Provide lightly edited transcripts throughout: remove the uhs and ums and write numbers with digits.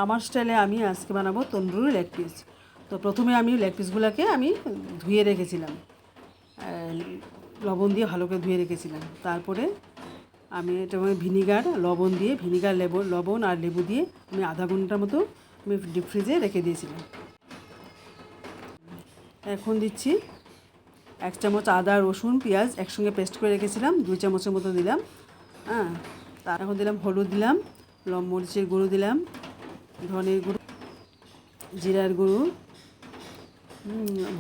আমার স্টাইলে আমি আজকে বানাবো তন্দুরি লেগ পিস। তো প্রথমে আমি লেগ পিসগুলোকে আমি ধুয়ে রেখেছিলাম, লবণ দিয়ে ভালো করে ধুয়ে রেখেছিলাম। তারপরে আমি এটা ভিনিগার লবণ আর লেবু দিয়ে আমি আধা ঘন্টার মতো আমি ডিপ ফ্রিজে রেখে দিয়েছিলাম। এখন দিচ্ছি 1 চামচ আদা রসুন পেঁয়াজ একসঙ্গে পেস্ট করে রেখেছিলাম, 2 চামচের মতো দিলাম। তার এখন দিলাম হলুদ, দিলাম মরিচের গুঁড়ো, দিলাম ধনের গুঁড়ো, জিরার গুঁড়ো,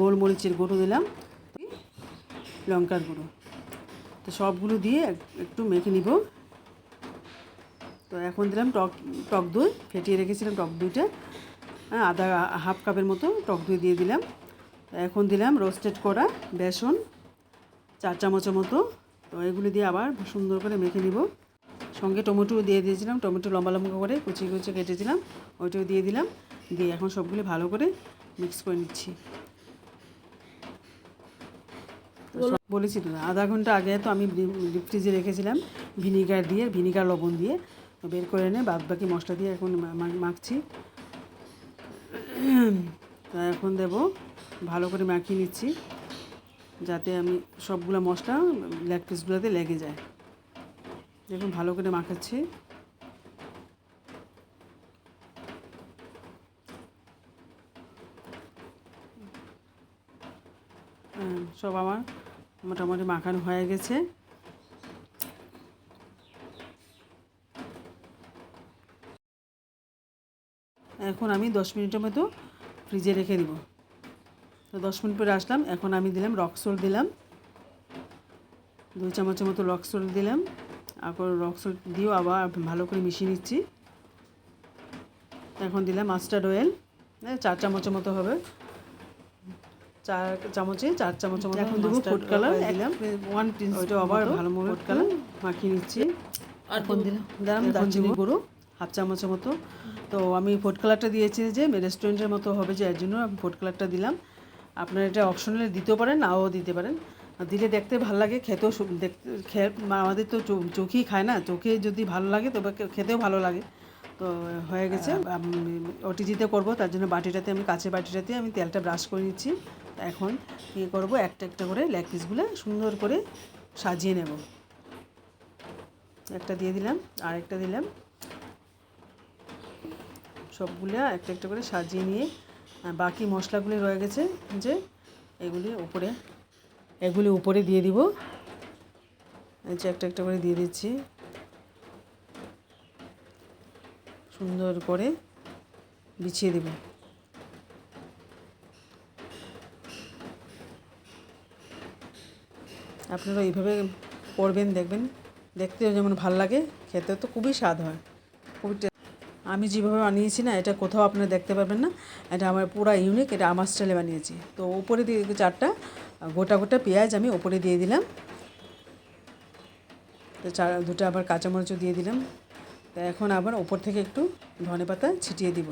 গোলমরিচের গুঁড়ো দিলাম, লঙ্কার গুঁড়ো। তো সবগুলো দিয়ে একটু মেখে নিব। তো এখন দিলাম টক দই, ফেটিয়ে রেখেছিলাম টক দইটা, আধা হাফ কাপের মতো টক দই দিয়ে দিলাম। এখন দিলাম রোস্টেড করা বেসন 4 চামচের মতো। তো এগুলি দিয়ে আবার সুন্দর করে মেখে নিব। সঙ্গে টমেটো দিয়ে দিয়েছিলাম, টমেটো লম্বা লম্বা করে কুচিয়ে কুচিয়ে কেটেছিলাম, ওইটাও দিয়ে দিলাম। দিয়ে এখন সবগুলি ভালো করে মিক্স করে নিচ্ছি। বলেছি তো আধা ঘন্টা আগে তো আমি ডিপ ফ্রিজে রেখেছিলাম ভিনিগার লবণ দিয়ে। বের করে এনে বাদ বাকি মশলা দিয়ে এখন মাখছি। এখন দেব, ভালো করে মাখিয়ে নিচ্ছি যাতে আমি সবগুলো মশলা লেগ পিসগুলোতে লেগে যায়। দেখুন ভালো করে মাখাচ্ছি। সব আমার মোটামুটি মাখানো হয়ে গেছে। এখন আমি 10 মিনিটের মতো ফ্রিজে রেখে দিব। তো 10 মিনিট পরে আসলাম। এখন আমি দিলাম রক সল্ট, দিলাম 2 চামচের মতো রক সল্ট দিলাম। আর রক সল্ট দিয়েও আবার ভালো করে মিশিয়ে নিচ্ছি। এখন দিলাম মাস্টার্ড অয়েল, 4 চামচের মতো হবে, 4 চামচের মতো। এখন দেবো ফুড কালার, দিলাম 1 পিঞ্চ, ওইটা আবার ভালো মতো ফুড কালার মাখিয়ে নিচ্ছি। এখন দিলাম দারচিনি গুঁড়ো হাফ চামচের মতো। তো আমি ফুড কালারটা দিয়েছি যে রেস্টুরেন্টের মতো হবে, যে এর জন্য আমি ফুড কালারটা দিলাম। আপনারা এটা অপশনালি দিতেও পারেন, নাও দিতে পারেন। দিলে দেখতে ভালো লাগে, খেতেও আমাদের তো চোখেই খায় না, চোখে যদি ভালো লাগে তবে খেতেও ভালো লাগে। তো হয়ে গেছে। ওটিজিতে করবো, তার জন্য বাটিটাতে আমি কাঁচের বাটিটাতে আমি তেলটা ব্রাশ করে নিচ্ছি। এখন কী করবো, একটা একটা করে লেগ পিসগুলো সুন্দর করে সাজিয়ে নেব। একটা দিয়ে দিলাম, আরেকটা দিলাম, সবগুলো একটা একটা করে সাজিয়ে নিয়ে বাকি মশলাগুলি রয়ে গেছে যে এগুলি উপরে দিয়ে দিব। এই যে একটা একটা করে দিয়ে দিচ্ছি, সুন্দর করে বিছিয়ে দেব। আপনারা এইভাবে করবেন, দেখবেন দেখতেও যেমন ভালো লাগে, খেতে তো খুবই স্বাদ হয়, খুবই। আমি যেভাবে বানিয়েছি না, এটা কোথাও আপনারা দেখতে পারবেন না, এটা আমার পুরো ইউনিক, এটা আমার স্টাইলে বানিয়েছি। তো উপরে দিয়ে 4টা গোটা গোটা পেঁয়াজ আমি উপরে দিয়ে দিলাম। তো 2টা আবার কাঁচামরিচও দিয়ে দিলাম। তো এখন আবার উপর থেকে একটু ধনেপাতা ছিটিয়ে দিব।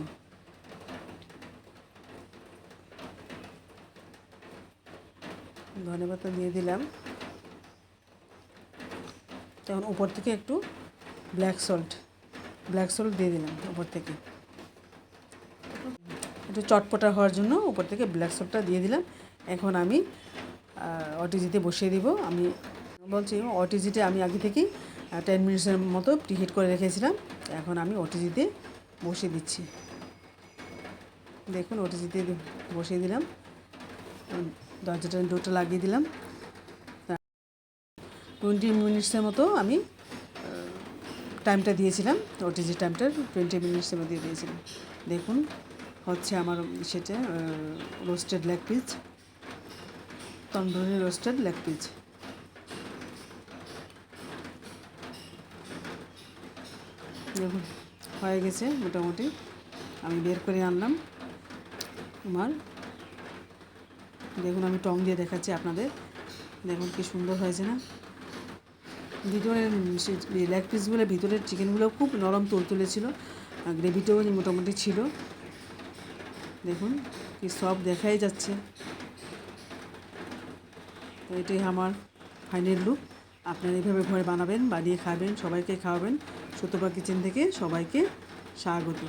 ধনেপাতা দিয়ে দিলাম। তখন উপর থেকে একটু ব্ল্যাক সল্ট দিয়ে দিলাম উপর থেকে, একটু চটপটা হওয়ার জন্য উপর থেকে ব্ল্যাক সল্টটা দিয়ে দিলাম। এখন আমি ওটিজিতে বসিয়ে দিব। আমি বলছি ওটিজিতে আমি আগে থেকেই 10 মিনিটসের মতো প্রিহিট করে রেখেছিলাম। এখন আমি ওটিজিতে বসিয়ে দিচ্ছি। দেখুন ওটিজিতে বসিয়ে দিলাম, দরজাটা ডোরটা লাগিয়ে দিলাম। 20 মিনিটসের মতো আমি টাইমটা দিয়েছিলাম, ওটিজি টাইমটা 20 মিনিটসের মধ্যে দিয়েছিলাম। দেখুন হচ্ছে আমার সেটা roasted leg piece, tandoori roasted leg piece. দেখুন হয়ে গেছে মোটামুটি, আমি বের করে আনলাম আমার। দেখুন আমি টং দিয়ে দেখাচ্ছি আপনাদের, দেখুন কি সুন্দর হয়েছে না। ভিতরের লেগ পিসগুলো, ভিতরের চিকেনগুলো খুব নরম তুলতুলে ছিল, গ্রেভিটাও মোটামুটি ছিল। দেখুন কি সব দেখাই যাচ্ছে। তো এটাই আমার ফাইনাল লুক। আপনারা এইভাবে ঘরে বানাবেন, বানিয়ে খাবেন, সবাইকে খাওয়াবেন। সুতপা কিচেন থেকে সবাইকে স্বাগত।